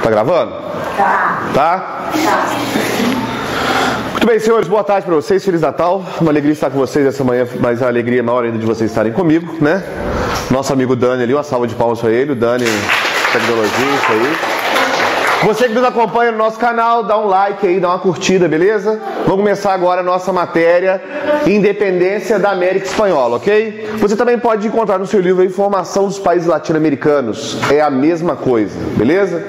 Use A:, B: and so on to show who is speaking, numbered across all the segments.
A: Tá gravando? Tá? Muito bem, senhores, boa tarde para vocês, Feliz Natal. Uma alegria estar com vocês essa manhã, mas a alegria é maior ainda de vocês estarem comigo, né? Nosso amigo Dani ali, uma salva de palmas para ele, o Dani, tecnologia, isso aí. Você que nos acompanha no nosso canal, dá um like aí, dá uma curtida, beleza? Vamos começar agora a nossa matéria Independência da América Espanhola, ok? Você também pode encontrar no seu livro a informação dos países latino-americanos. É a mesma coisa, beleza?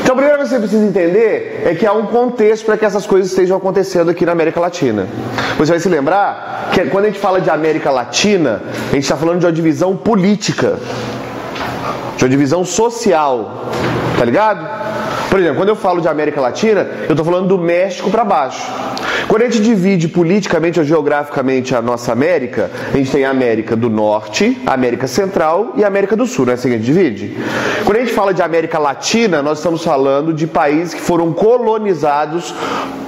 A: Então, a primeira coisa que você precisa entender é que há um contexto para que essas coisas estejam acontecendo aqui na América Latina. Você vai se lembrar que quando a gente fala de América Latina, a gente está falando de uma divisão política, de uma divisão social, tá ligado? Por exemplo, quando eu falo de América Latina, eu estou falando do México para baixo. Quando a gente divide politicamente ou geograficamente a nossa América, a gente tem a América do Norte, a América Central e a América do Sul, não é assim que a gente divide? Quando a gente fala de América Latina, nós estamos falando de países que foram colonizados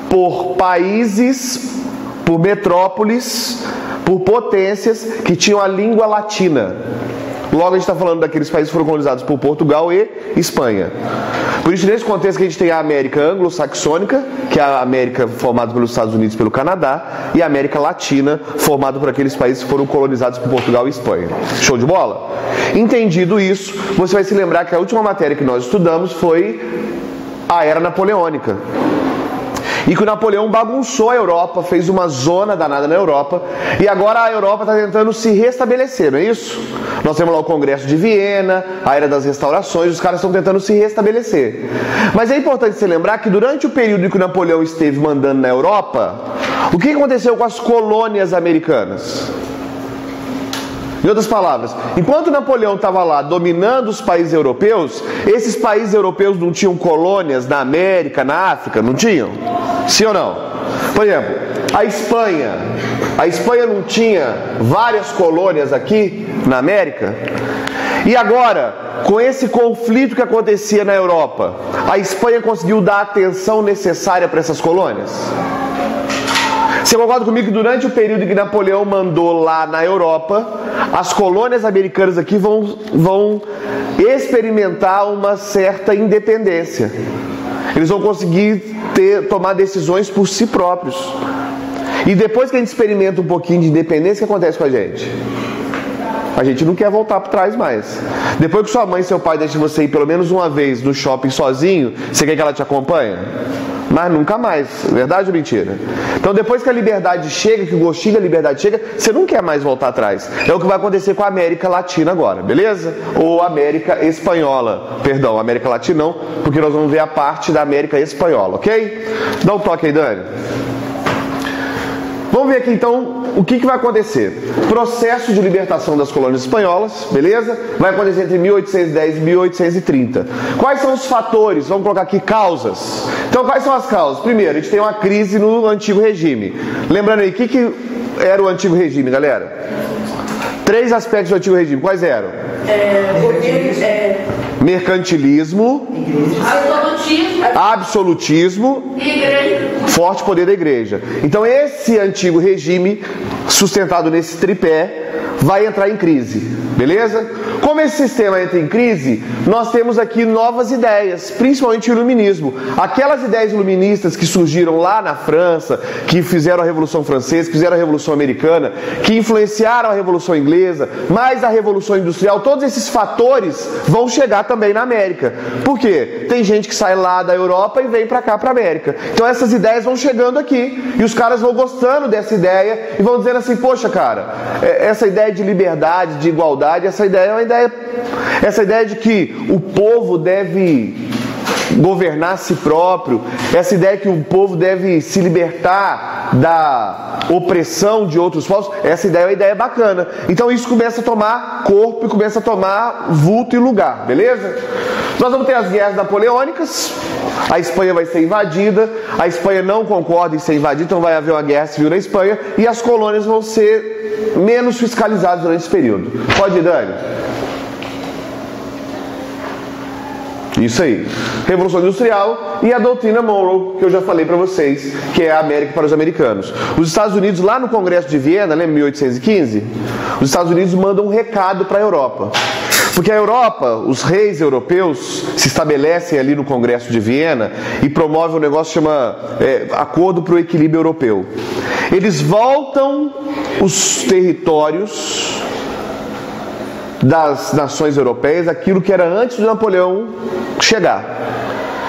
A: por países, por metrópoles, por potências que tinham a língua latina. Logo, a gente está falando daqueles países que foram colonizados por Portugal e Espanha. Por isso, nesse contexto que a gente tem a América anglo-saxônica, que é a América formada pelos Estados Unidos e pelo Canadá, e a América Latina, formada por aqueles países que foram colonizados por Portugal e Espanha. Show de bola? Entendido isso, você vai se lembrar que a última matéria que nós estudamos foi a Era Napoleônica. E que o Napoleão bagunçou a Europa, fez uma zona danada na Europa, e agora a Europa está tentando se restabelecer, não é isso? Nós temos lá o Congresso de Viena, a Era das Restaurações, os caras estão tentando se restabelecer. Mas é importante você lembrar que durante o período em que o Napoleão esteve mandando na Europa, o que aconteceu com as colônias americanas? Em outras palavras, enquanto Napoleão estava lá dominando os países europeus, esses países europeus não tinham colônias na América, na África, não tinham? Sim ou não? Por exemplo, a Espanha não tinha várias colônias aqui na América? E agora, com esse conflito que acontecia na Europa, a Espanha conseguiu dar a atenção necessária para essas colônias? Você concorda comigo que durante o período em que Napoleão mandou lá na Europa, as colônias americanas aqui vão experimentar uma certa independência. Eles vão conseguir tomar decisões por si próprios. E depois que a gente experimenta um pouquinho de independência, o que acontece com a gente? A gente não quer voltar para trás mais. Depois que sua mãe e seu pai deixam você ir pelo menos uma vez no shopping sozinho, você quer que ela te acompanhe? Mas nunca mais, verdade ou mentira? Então depois que a liberdade chega, que o gostinho da liberdade chega, você não quer mais voltar atrás. É o que vai acontecer com a América Latina agora, beleza? Ou América Espanhola, perdão, América Latina não, porque nós vamos ver a parte da América Espanhola, ok? Dá um toque aí, Dani. Vamos ver aqui então o que vai acontecer. Processo de libertação das colônias espanholas, beleza? Vai acontecer entre 1810 e 1830. Quais são os fatores? Vamos colocar aqui causas. Então, quais são as causas? Primeiro, a gente tem uma crise no antigo regime. Lembrando aí, o que era o antigo regime, galera? 3 aspectos do antigo regime. Quais eram? Mercantilismo, absolutismo, forte poder da igreja. Então esse antigo regime, sustentado nesse tripé, vai entrar em crise, beleza? Como esse sistema entra em crise, nós temos aqui novas ideias, principalmente o iluminismo. Aquelas ideias iluministas que surgiram lá na França, que fizeram a Revolução Francesa, que fizeram a Revolução Americana, que influenciaram a Revolução Inglesa, mais a Revolução Industrial, todos esses fatores vão chegar também na América. Por quê? Tem gente que sai lá da Europa e vem pra cá, pra América. Então essas ideias vão chegando aqui, e os caras vão gostando dessa ideia, e vão dizendo assim, poxa cara, essa ideia de liberdade, de igualdade, essa ideia é uma ideia de que o povo deve governar a si próprio, essa ideia que o povo deve se libertar da opressão de outros povos, essa ideia é uma ideia bacana. Então isso começa a tomar corpo e começa a tomar vulto e lugar, beleza? Nós vamos ter as guerras napoleônicas, a Espanha vai ser invadida, a Espanha não concorda em ser invadida, então vai haver uma guerra civil na Espanha e as colônias vão ser menos fiscalizadas durante esse período. Pode ir, Dani? Isso aí. Revolução Industrial e a doutrina Monroe, que eu já falei para vocês, que é a América para os americanos. Os Estados Unidos, lá no Congresso de Viena, lembra 1815? Os Estados Unidos mandam um recado para a Europa. Porque a Europa, os reis europeus se estabelecem ali no Congresso de Viena e promovem um negócio que chama Acordo para o Equilíbrio Europeu. Eles voltam os territórios das nações europeias aquilo que era antes de Napoleão chegar.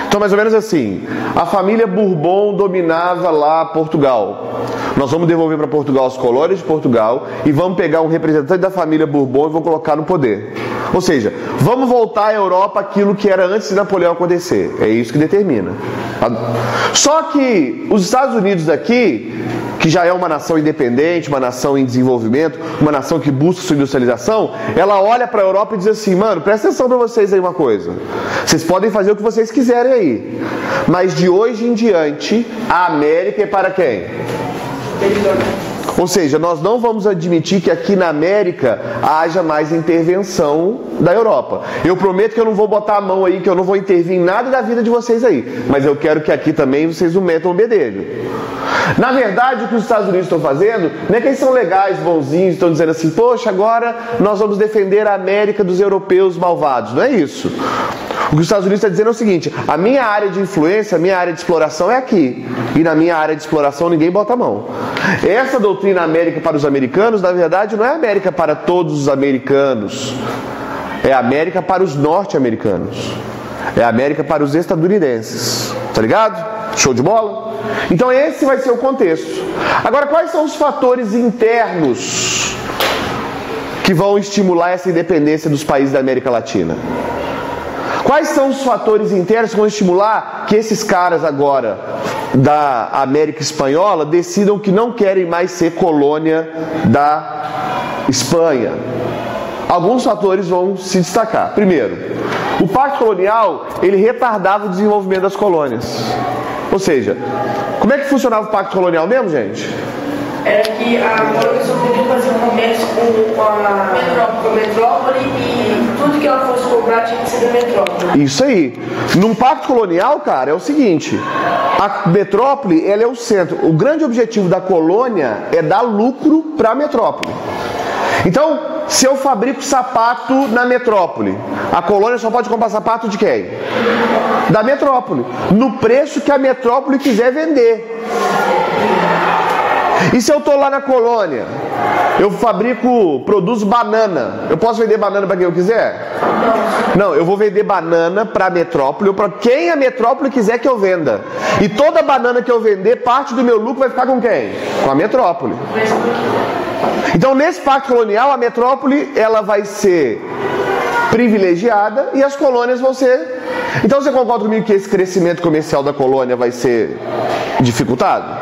A: Então, mais ou menos assim, a família Bourbon dominava lá Portugal. Nós vamos devolver para Portugal as colônias de Portugal e vamos pegar um representante da família Bourbon e vamos colocar no poder. Ou seja, vamos voltar à Europa aquilo que era antes de Napoleão acontecer. É isso que determina. Só que os Estados Unidos daqui, que já é uma nação independente, uma nação em desenvolvimento, uma nação que busca sua industrialização, ela olha para a Europa e diz assim, mano, presta atenção para vocês aí uma coisa. Vocês podem fazer o que vocês quiserem aí, mas de hoje em diante, a América é para quem? Ou seja, nós não vamos admitir que aqui na América haja mais intervenção da Europa. Eu prometo que eu não vou botar a mão aí, que eu não vou intervir em nada da vida de vocês aí. Mas eu quero que aqui também vocês não metam o bedelho. Na verdade, o que os Estados Unidos estão fazendo, não é que eles são legais, bonzinhos, estão dizendo assim, poxa, agora nós vamos defender a América dos europeus malvados. Não é isso. O que os Estados Unidos está dizendo é o seguinte, a minha área de influência, a minha área de exploração é aqui. E na minha área de exploração ninguém bota a mão. Essa doutrina América para os americanos, na verdade, não é América para todos os americanos. É América para os norte-americanos. É América para os estadunidenses. Tá ligado? Show de bola? Então esse vai ser o contexto. Agora, quais são os fatores internos que vão estimular essa independência dos países da América Latina? Quais são os fatores internos que vão estimular que esses caras agora da América Espanhola decidam que não querem mais ser colônia da Espanha? Alguns fatores vão se destacar. Primeiro, o Pacto Colonial, ele retardava o desenvolvimento das colônias. Ou seja, como é que funcionava o Pacto Colonial mesmo, gente?
B: Era que a colônia só podia fazer um comércio com a metrópole e tudo que ela fosse comprar tinha que ser da metrópole.
A: Isso aí. Num pacto colonial, cara, é o seguinte, a metrópole, ela é o centro. O grande objetivo da colônia é dar lucro para a metrópole. Então, se eu fabrico sapato na metrópole, a colônia só pode comprar sapato de quem? Da metrópole. No preço que a metrópole quiser vender. E se eu estou lá na colônia, eu produzo banana, eu posso vender banana para quem eu quiser? Não, eu vou vender banana para a metrópole ou para quem a metrópole quiser que eu venda. E toda banana que eu vender, parte do meu lucro vai ficar com quem? Com a metrópole. Então, nesse pacto colonial, a metrópole ela vai ser privilegiada e as colônias vão ser... Então, você concorda comigo que esse crescimento comercial da colônia vai ser dificultado?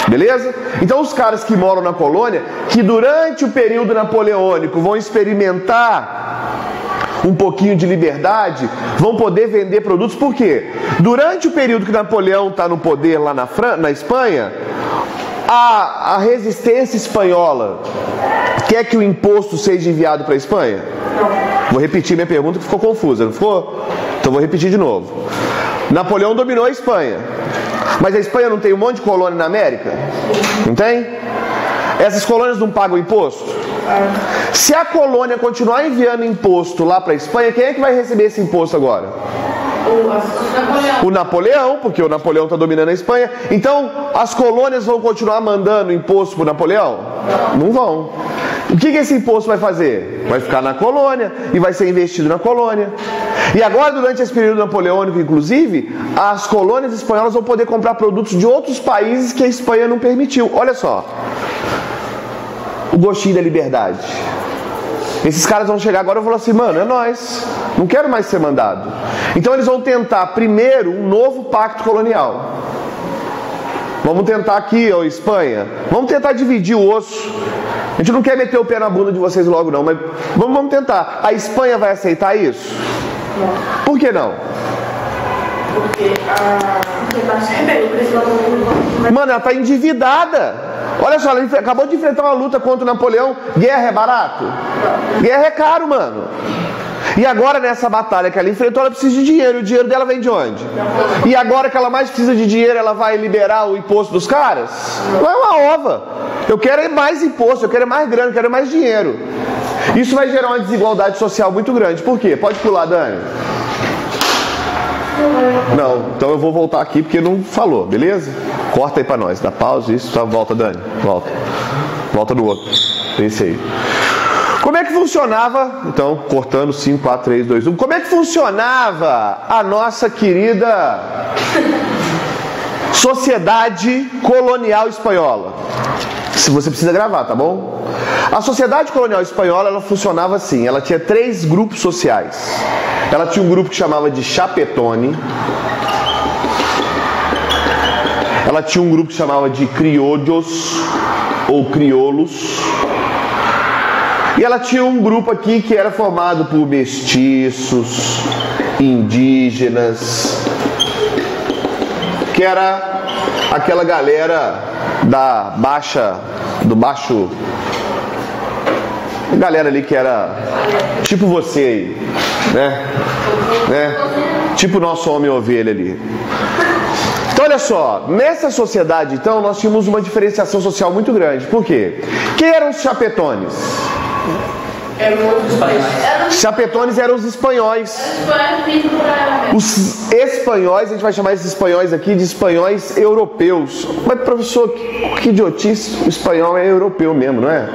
A: Beleza? Então os caras que moram na colônia, que durante o período napoleônico vão experimentar um pouquinho de liberdade, vão poder vender produtos. Por quê? Durante o período que Napoleão está no poder lá na Espanha, a resistência espanhola quer que o imposto seja enviado para a Espanha? Vou repetir minha pergunta que ficou confusa, não ficou? Então vou repetir de novo. Napoleão dominou a Espanha. Mas a Espanha não tem um monte de colônia na América? Não tem? Essas colônias não pagam imposto? Se a continuar enviando imposto lá para a Espanha, quem é que vai receber esse imposto agora? O Napoleão, porque o Napoleão está dominando a Espanha. Então, as colônias vão continuar mandando imposto para o Napoleão? Não vão. O que esse imposto vai fazer? Vai ficar na colônia e vai ser investido na colônia. E agora, durante esse período napoleônico, inclusive, as colônias espanholas vão poder comprar produtos de outros países que a Espanha não permitiu. Olha só, o gostinho da liberdade. Esses caras vão chegar agora e falar assim, mano, é nóis, não quero mais ser mandado. Então eles vão tentar primeiro um novo pacto colonial. Vamos tentar aqui, ó, Espanha, vamos tentar dividir o osso. A gente não quer meter o pé na bunda de vocês logo não, mas vamos tentar. A Espanha vai aceitar isso?
B: Não.
A: Por que não?
B: Porque
A: mano, ela tá endividada. Olha só, ela acabou de enfrentar uma luta contra o Napoleão. Guerra é barato? Guerra é caro, mano. E agora nessa batalha que ela enfrentou, ela precisa de dinheiro. O dinheiro dela vem de onde? E agora que ela mais precisa de dinheiro, ela vai liberar o imposto dos caras? Não é uma ova. Eu quero mais imposto, eu quero mais grana, eu quero mais dinheiro. Isso vai gerar uma desigualdade social muito grande. Por quê? Pode pular, Dani. Não, então eu vou voltar aqui porque não falou, beleza? Corta aí pra nós, dá pausa, isso, só volta, Dani, volta no outro, esse aí. Como é que funcionava, então, cortando 5, 4, 3, 2, 1, como é que funcionava a nossa querida sociedade colonial espanhola? Se você precisa gravar, tá bom? A sociedade colonial espanhola, ela funcionava assim, ela tinha 3 grupos sociais. Ela tinha um grupo que chamava de chapetone. Ela tinha um grupo que chamava de criollos ou crioulos. E ela tinha um grupo aqui que era formado por mestiços, indígenas, que era aquela galera do baixo, galera ali que era tipo você aí, né? Tipo o nosso homem ovelha ali. Então olha só, nessa sociedade então nós tínhamos uma diferenciação social muito grande. Por quê? Quem eram os chapetones? Chapetones eram os espanhóis. Os espanhóis, a gente vai chamar esses espanhóis aqui de espanhóis europeus. Mas professor, que idiotice, o espanhol é europeu mesmo, não é?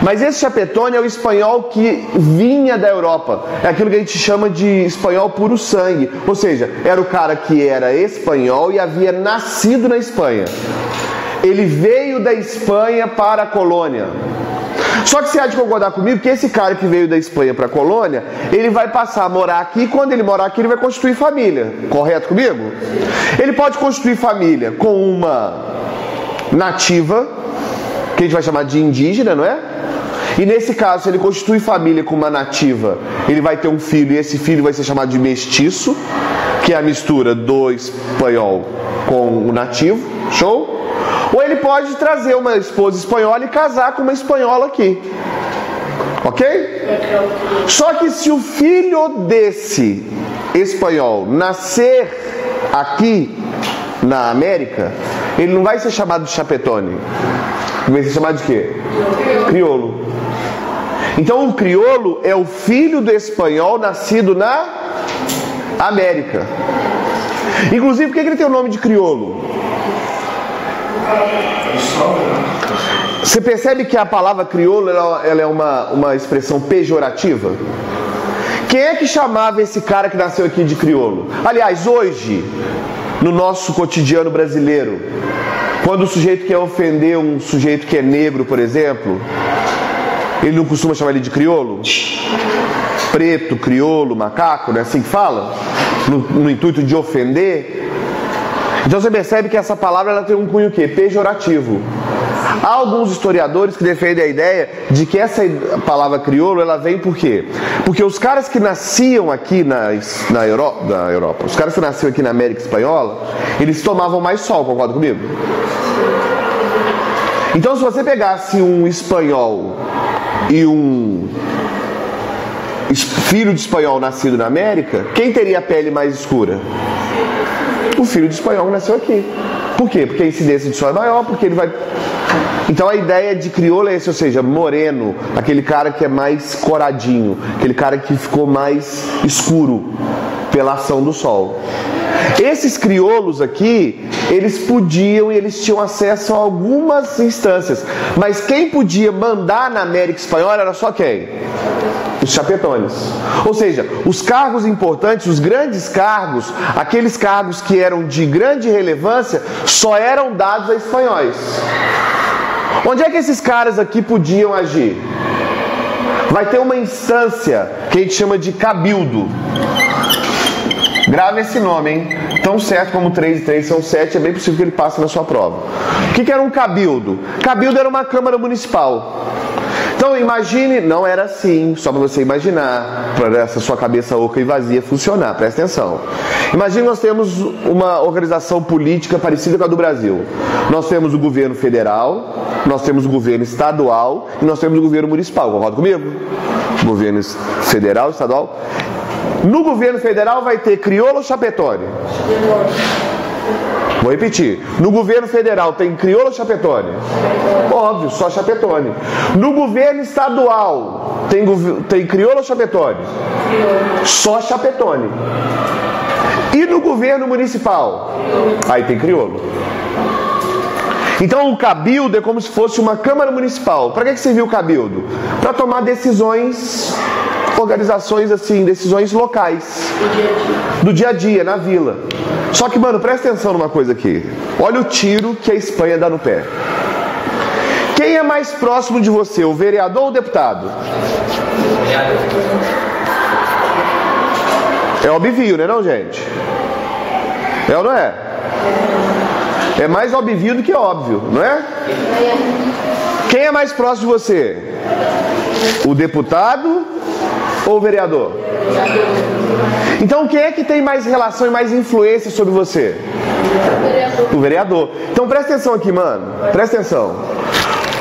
A: Mas esse chapetone é o espanhol que vinha da Europa. É aquilo que a gente chama de espanhol puro sangue. Ou seja, era o cara que era espanhol e havia nascido na Espanha. Ele veio da Espanha para a colônia. Só que você há de concordar comigo que esse cara que veio da Espanha para a colônia, ele vai passar a morar aqui, e quando ele morar aqui ele vai constituir família. Correto comigo? Ele pode constituir família com uma nativa, que a gente vai chamar de indígena, não é? E nesse caso, se ele constitui família com uma nativa, ele vai ter um filho, e esse filho vai ser chamado de mestiço, que é a mistura do espanhol com o nativo. Show? Ou ele pode trazer uma esposa espanhola e casar com uma espanhola aqui. Ok? Só que se o filho desse espanhol nascer aqui na América, ele não vai ser chamado de chapetone. Vai ser chamado de quê? Crioulo. Então o crioulo é o filho do espanhol nascido na América. Inclusive, por que ele tem o nome de crioulo? Você percebe que a palavra crioulo ela é uma expressão pejorativa? Quem é que chamava esse cara que nasceu aqui de crioulo? Aliás, hoje, no nosso cotidiano brasileiro, quando o sujeito quer ofender um sujeito que é negro, por exemplo, ele não costuma chamar ele de crioulo? Preto, crioulo, macaco, não é assim que fala? No intuito de ofender. Então você percebe que essa palavra ela tem um cunho quê? Pejorativo. Há alguns historiadores que defendem a ideia de que essa palavra crioulo ela vem por quê? Porque os caras que nasciam aqui na Europa, os caras que nasciam aqui na América Espanhola, eles tomavam mais sol, concorda comigo? Então se você pegasse um espanhol e um filho de espanhol nascido na América, quem teria a pele mais escura? O filho de espanhol nasceu aqui. Por quê? Porque a incidência de sol é maior, porque ele vai... Então a ideia de crioulo é esse, ou seja, moreno, aquele cara que é mais coradinho, aquele cara que ficou mais escuro pela ação do sol. Esses crioulos aqui, eles podiam e eles tinham acesso a algumas instâncias, mas quem podia mandar na América Espanhola era só quem? Os chapetones. Ou seja, os cargos importantes, os grandes cargos, aqueles cargos que eram de grande relevância, só eram dados a espanhóis. Onde é que esses caras aqui podiam agir? Vai ter uma instância que a gente chama de cabildo. Grave esse nome, hein? Tão certo como 3 e 3 são 7, é bem possível que ele passe na sua prova. O que era um cabildo? Cabildo era uma câmara municipal. Então imagine, não era assim, só para você imaginar, para essa sua cabeça oca e vazia funcionar, presta atenção. Imagine nós temos uma organização política parecida com a do Brasil. Nós temos o governo federal, nós temos o governo estadual e nós temos o governo municipal, concorda comigo? Governo federal, estadual. No governo federal vai ter crioulo ou chapetone? Vou repetir. No governo federal tem crioulo ou chapetone? Óbvio, só chapetone. No governo estadual tem crioulo ou chapetone? Só chapetone. E no governo municipal? Aí tem crioulo. Então o cabildo é como se fosse uma Câmara Municipal. Para que serviu o cabildo? Para tomar decisões, organizações assim, decisões locais. Do dia a dia, na vila. Só que, mano, presta atenção numa coisa aqui. Olha o tiro que a Espanha dá no pé. Quem é mais próximo de você, o vereador ou o deputado? É óbvio, né não, gente? É ou não é? É mais óbvio do que óbvio, não é? Quem é mais próximo de você? O deputado ou o vereador? Então quem é que tem mais relação e mais influência sobre você? O vereador. Então presta atenção aqui, mano. Presta atenção.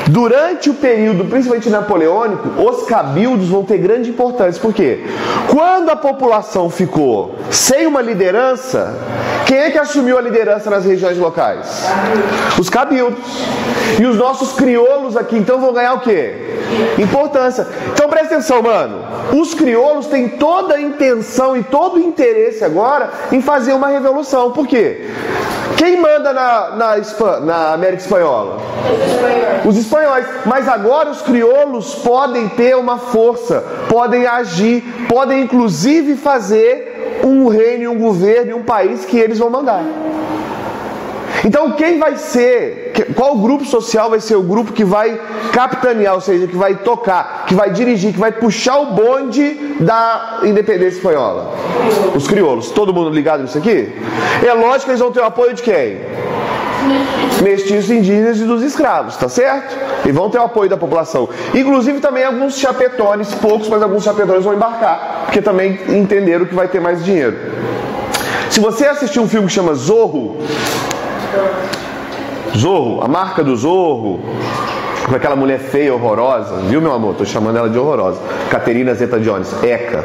A: Durante o período, principalmente napoleônico, os cabildos vão ter grande importância. Por quê? Quando a população ficou sem uma liderança, quem é que assumiu a liderança nas regiões locais? Os cabildos. E os nossos crioulos aqui, então, vão ganhar o quê? Importância. Então presta atenção, mano. Os crioulos têm toda a intenção e todo o interesse agora em fazer uma revolução. Por quê? Quem manda na América Espanhola? Os espanhóis. Mas agora os crioulos podem ter uma força, podem agir, podem inclusive fazer um reino, um governo e um país que eles vão mandar. Então quem vai ser, qual grupo social vai ser o grupo que vai capitanear, ou seja, que vai tocar, que vai dirigir, que vai puxar o bonde da independência espanhola? Os crioulos. Todo mundo ligado nisso aqui? É lógico que eles vão ter o apoio de quem? Mestiços, indígenas e dos escravos, tá certo? E vão ter o apoio da população. Inclusive também alguns chapetones, poucos, mas alguns chapetones vão embarcar, porque também entenderam que vai ter mais dinheiro. Se você assistir um filme que chama Zorro, a marca do Zorro, com aquela mulher feia, horrorosa, viu, meu amor? Tô chamando ela de horrorosa. Catherine Zeta-Jones, Eca.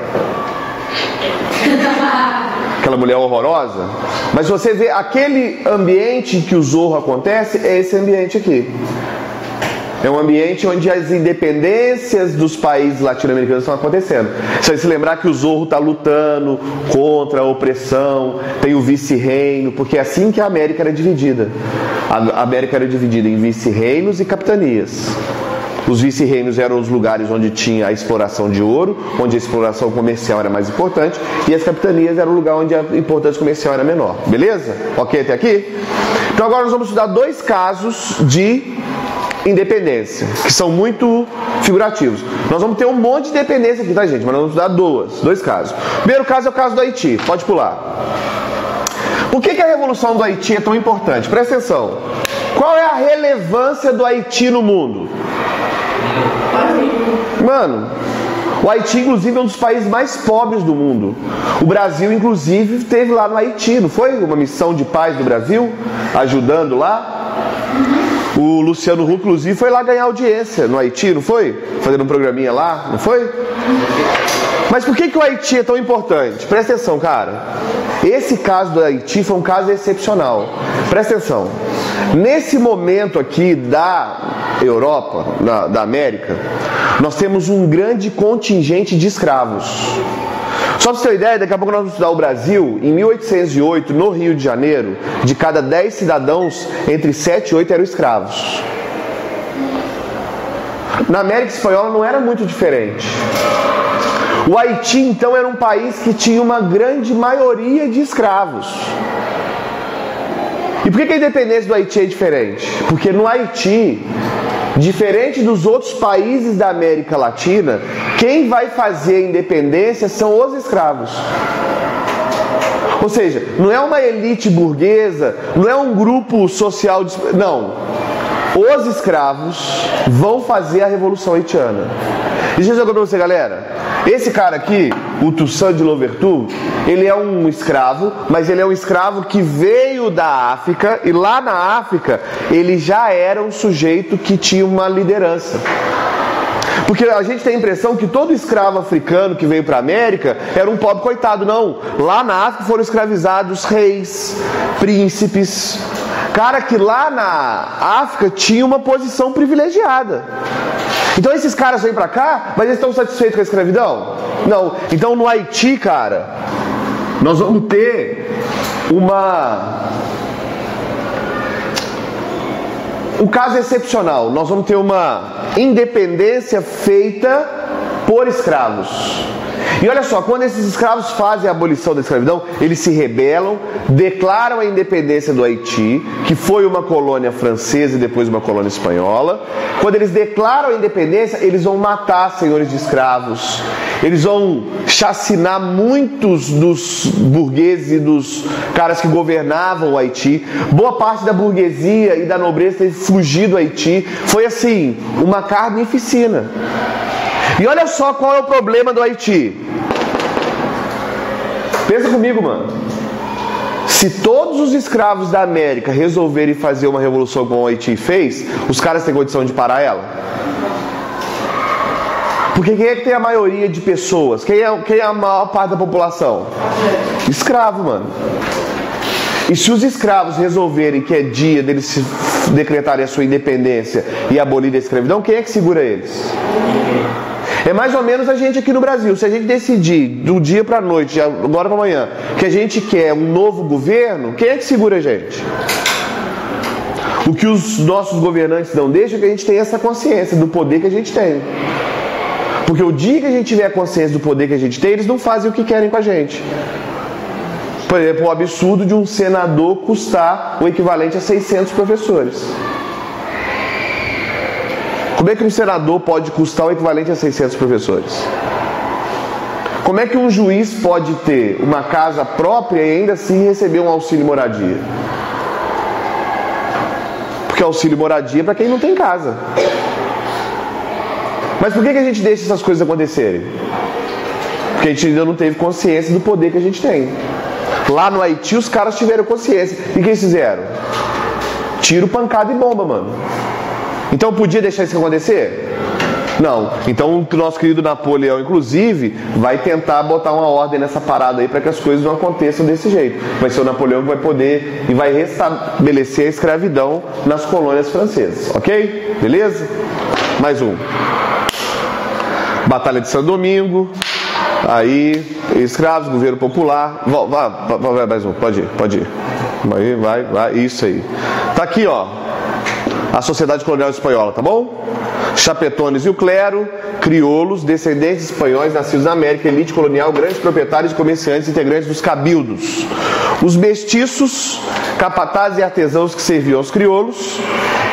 A: Aquela mulher horrorosa. Mas você vê aquele ambiente que o Zorro acontece, é esse ambiente aqui. É um ambiente onde as independências dos países latino-americanos estão acontecendo. Você vai se lembrar que o Zorro está lutando contra a opressão, tem o vice-reino, porque é assim que a América era dividida. A América era dividida em vice-reinos e capitanias. Os vice-reinos eram os lugares onde tinha a exploração de ouro, onde a exploração comercial era mais importante, e as capitanias eram o lugar onde a importância comercial era menor. Beleza? Ok até aqui? Então agora nós vamos estudar dois casos de independência, que são muito figurativos. Nós vamos ter um monte de independência aqui, tá, gente? Mas nós vamos estudar dois casos. O primeiro caso é o caso do Haiti. Pode pular. Por que a Revolução do Haiti é tão importante? Presta atenção. Qual é a relevância do Haiti no mundo? Mano, o Haiti, inclusive, é um dos países mais pobres do mundo. O Brasil, inclusive, esteve lá no Haiti, não foi? Uma missão de paz do Brasil, ajudando lá. O Luciano Huck, inclusive, foi lá ganhar audiência no Haiti, não foi? Fazendo um programinha lá, não foi? Mas por que o Haiti é tão importante? Presta atenção, cara. Esse caso do Haiti foi um caso excepcional. Presta atenção. Nesse momento aqui da Europa, da América, nós temos um grande contingente de escravos. Só para você ter uma ideia, daqui a pouco nós vamos estudar o Brasil. Em 1808, no Rio de Janeiro, de cada 10 cidadãos, entre 7 e 8 eram escravos. Na América Espanhola não era muito diferente. O Haiti, então, era um país que tinha uma grande maioria de escravos. E por que a independência do Haiti é diferente? Porque no Haiti, diferente dos outros países da América Latina, quem vai fazer a independência são os escravos. Ou seja, não é uma elite burguesa, não é um grupo social... Não. Os escravos vão fazer a Revolução Haitiana. Deixa eu dizer pra você, galera. Esse cara aqui, o Toussaint de Louverture, ele é um escravo, mas ele é um escravo que veio da África, e lá na África ele já era um sujeito que tinha uma liderança. Porque a gente tem a impressão que todo escravo africano que veio para a América era um pobre coitado. Não. Lá na África foram escravizados reis, príncipes. Cara que lá na África tinha uma posição privilegiada. Então esses caras vêm para cá, mas eles estão satisfeitos com a escravidão? Não. Então no Haiti, cara, nós vamos ter um caso excepcional. Nós vamos ter uma independência feita por escravos. E olha só, quando esses escravos fazem a abolição da escravidão, eles se rebelam, declaram a independência do Haiti, que foi uma colônia francesa e depois uma colônia espanhola. Quando eles declaram a independência, eles vão matar senhores de escravos, eles vão chacinar muitos dos burgueses e dos caras que governavam o Haiti. Boa parte da burguesia e da nobreza teve fugido do Haiti. Foi assim, uma carnificina. E olha só qual é o problema do Haiti. Pensa comigo, mano. Se todos os escravos da América resolverem fazer uma revolução como o Haiti fez, os caras têm condição de parar ela? Porque quem é que tem a maioria de pessoas? Quem é a maior parte da população? Escravo, mano. E se os escravos resolverem que é dia deles se decretarem a sua independência e abolir a escravidão, quem é que segura eles? É mais ou menos a gente aqui no Brasil. Se a gente decidir do dia para a noite, de agora para amanhã, que a gente quer um novo governo, quem é que segura a gente? O que os nossos governantes não deixam é que a gente tenha essa consciência do poder que a gente tem. Porque o dia que a gente tiver a consciência do poder que a gente tem, eles não fazem o que querem com a gente. Por exemplo, o absurdo de um senador custar o equivalente a 600 professores. Como é que um senador pode custar o equivalente a 600 professores? Como é que um juiz pode ter uma casa própria e ainda assim receber um auxílio moradia? Porque auxílio moradia é para quem não tem casa. Mas por que a gente deixa essas coisas acontecerem? Porque a gente ainda não teve consciência do poder que a gente tem. Lá no Haiti os caras tiveram consciência. E o que eles fizeram? Tiro, pancada e bomba, mano. Então podia deixar isso acontecer? Não. Então o nosso querido Napoleão, inclusive, vai tentar botar uma ordem nessa parada aí para que as coisas não aconteçam desse jeito. Vai ser o Napoleão que vai poder e vai restabelecer a escravidão nas colônias francesas. Ok? Beleza? Mais um. Batalha de Santo Domingo. Aí, escravos, governo popular. Vai mais um. Pode ir. Vai. Isso aí. Tá aqui, ó. A Sociedade Colonial Espanhola, tá bom? Chapetones e o clero, crioulos, descendentes espanhóis nascidos na América, elite colonial, grandes proprietários e comerciantes, integrantes dos cabildos. Os mestiços, capatazes e artesãos que serviam aos crioulos,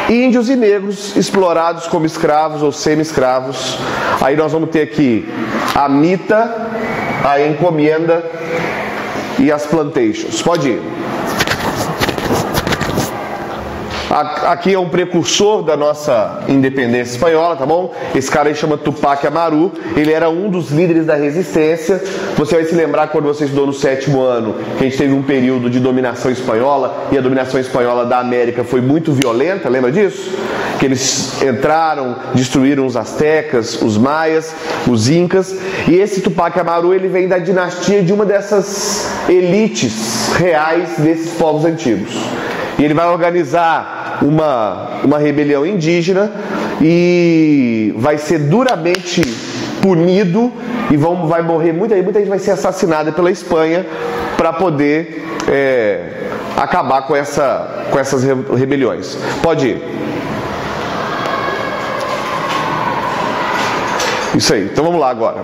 A: índios e negros explorados como escravos ou semi-escravos. Aí nós vamos ter aqui a mita, a encomienda e as plantations. Pode ir. Aqui é um precursor da nossa independência espanhola, tá bom? Esse cara aí chama Tupac Amaru. Ele era um dos líderes da resistência. Você vai se lembrar quando você estudou no 7º ano que a gente teve um período de dominação espanhola, e a dominação espanhola da América foi muito violenta, lembra disso? Que eles entraram, destruíram os astecas, os maias, os incas. E esse Tupac Amaru, ele vem da dinastia de uma dessas elites reais desses povos antigos. E ele vai organizar uma rebelião indígena e vai ser duramente punido e vai morrer muita gente vai ser assassinada pela Espanha para poder acabar com essas rebeliões. Pode ir. Isso aí. Então vamos lá agora.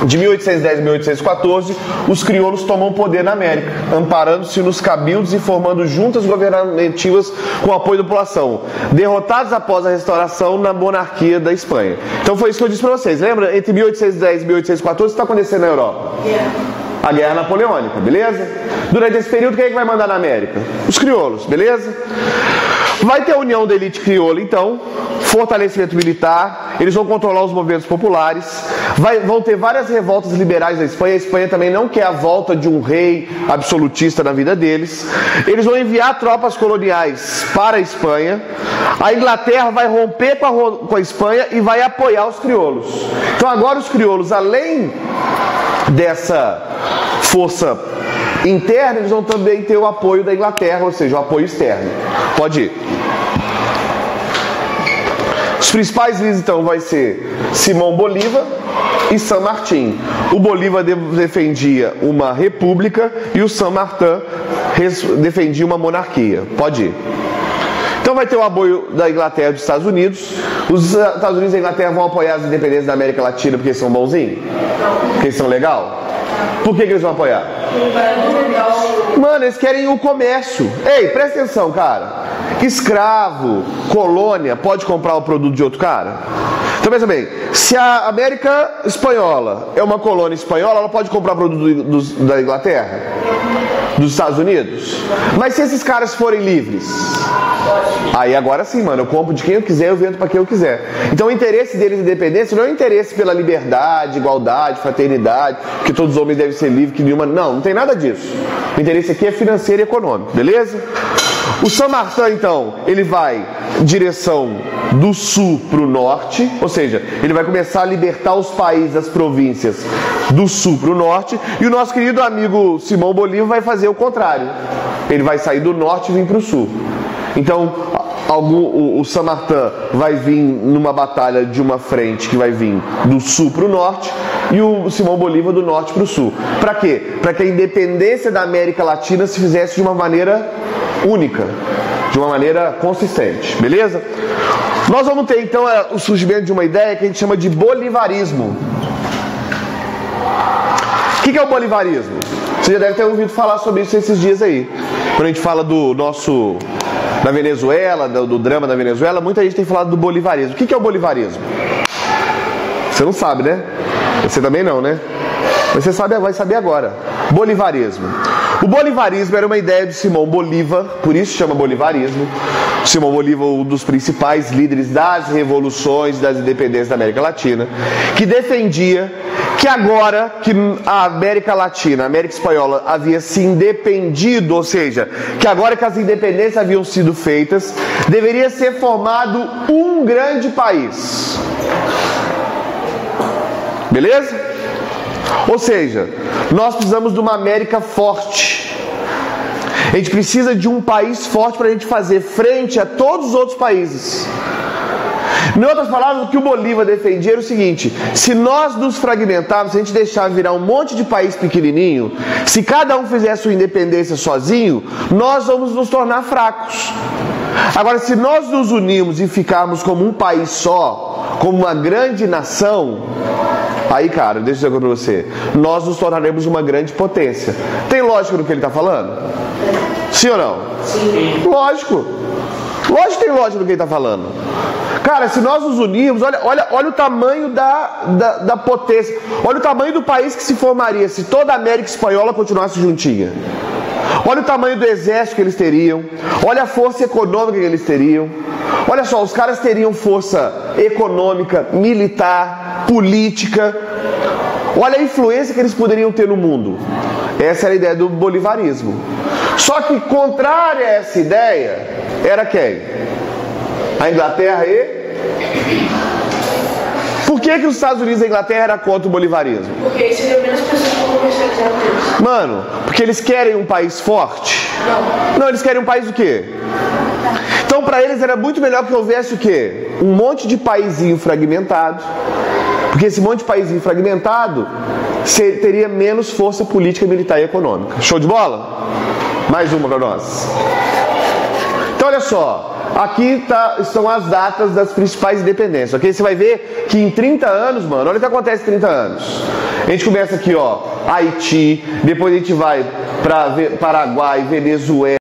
A: De 1810 a 1814, os crioulos tomam o poder na América, amparando-se nos cabildos e formando juntas governativas com apoio da população, derrotados após a restauração na monarquia da Espanha. Então foi isso que eu disse para vocês. Lembra? Entre 1810 e 1814, o que está acontecendo na Europa? A Guerra Napoleônica, beleza? Durante esse período, quem é que vai mandar na América? Os crioulos, beleza? Vai ter a união da elite crioula, então, fortalecimento militar, eles vão controlar os movimentos populares, vão ter várias revoltas liberais na Espanha. A Espanha também não quer a volta de um rei absolutista na vida deles. Eles vão enviar tropas coloniais para a Espanha. A Inglaterra vai romper com a Espanha e vai apoiar os crioulos. Então agora os crioulos, além dessa força interna, eles vão também ter o apoio da Inglaterra, ou seja, o apoio externo. Pode ir. Os principais líderes então vai ser Simão Bolívar e San Martín. O Bolívar defendia uma república e o San Martín defendia uma monarquia. Pode ir. Então vai ter o apoio da Inglaterra e dos Estados Unidos. Os Estados Unidos e a Inglaterra vão apoiar as independências da América Latina porque eles são bonzinhos? Porque eles são legal? Por que eles vão apoiar? Mano, eles querem o comércio. Ei, presta atenção, cara. Escravo, colônia, pode comprar o produto de outro cara? Então pensa bem, se a América Espanhola é uma colônia espanhola, ela pode comprar produto da Inglaterra? Dos Estados Unidos? Mas se esses caras forem livres? Aí agora sim, mano, eu compro de quem eu quiser, eu vendo para quem eu quiser. Então o interesse deles de independência não é o interesse pela liberdade, igualdade, fraternidade, que todos os homens devem ser livres, que nenhuma... Não tem nada disso. O interesse aqui é financeiro e econômico, beleza? O San Martín, então, ele vai em direção do sul para o norte, ou seja, ele vai começar a libertar os países, as províncias do sul para o norte, e o nosso querido amigo Simão Bolívar vai fazer o contrário. Ele vai sair do norte e vir para o sul. Então, o San Martín vai vir numa batalha de uma frente que vai vir do sul para o norte e o Simão Bolívar do norte para o sul. Para quê? Para que a independência da América Latina se fizesse de uma maneira única, de uma maneira consistente, beleza? Nós vamos ter então o surgimento de uma ideia que a gente chama de bolivarismo. O que é o bolivarismo? Você já deve ter ouvido falar sobre isso esses dias aí. Quando a gente fala da Venezuela, do drama da Venezuela, muita gente tem falado do bolivarismo. O que é o bolivarismo? Você não sabe, né? Você também não, né? Mas você vai saber agora. Bolivarismo. O bolivarismo era uma ideia de Simão Bolívar, por isso chama bolivarismo. Simão Bolívar, um dos principais líderes das revoluções, das independências da América Latina, que defendia que agora que a América Latina, a América Espanhola havia se independido, ou seja, que agora que as independências haviam sido feitas, deveria ser formado um grande país. Beleza? Ou seja, nós precisamos de uma América forte. A gente precisa de um país forte para a gente fazer frente a todos os outros países. Em outras palavras, o que o Bolívar defendia era o seguinte: se nós nos fragmentarmos, se a gente deixar virar um monte de país pequenininho, se cada um fizesse sua independência sozinho, nós vamos nos tornar fracos. Agora, se nós nos unirmos e ficarmos como um país só, como uma grande nação, aí, cara, deixa eu dizer pra você, nós nos tornaremos uma grande potência. Tem lógica no que ele está falando? Sim ou não? Sim. Lógico. Lógico que tem lógica no que ele está falando. Cara, se nós nos unirmos, olha o tamanho da potência. Olha o tamanho do país que se formaria se toda a América Espanhola continuasse juntinha. Olha o tamanho do exército que eles teriam. Olha a força econômica que eles teriam. Olha só, os caras teriam força econômica, militar, política. Olha a influência que eles poderiam ter no mundo. Essa era a ideia do bolivarismo. Só que contrária a essa ideia era quem? A Inglaterra e... Por que os Estados Unidos e a Inglaterra eram contra o bolivarismo?
B: Porque aí seria menos pessoas para comercializar deles.
A: Mano, porque eles querem um país forte? Não, eles querem um país o quê? Então para eles era muito melhor que houvesse o quê? Um monte de paizinho fragmentado. Porque esse monte de paizinho fragmentado teria menos força política, militar e econômica. Show de bola? Mais uma para nós. Então olha só. Aqui estão as datas das principais independências, ok? Você vai ver que em 30 anos, mano, olha o que acontece em 30 anos. A gente começa aqui, ó, Haiti, depois a gente vai para Paraguai, Venezuela.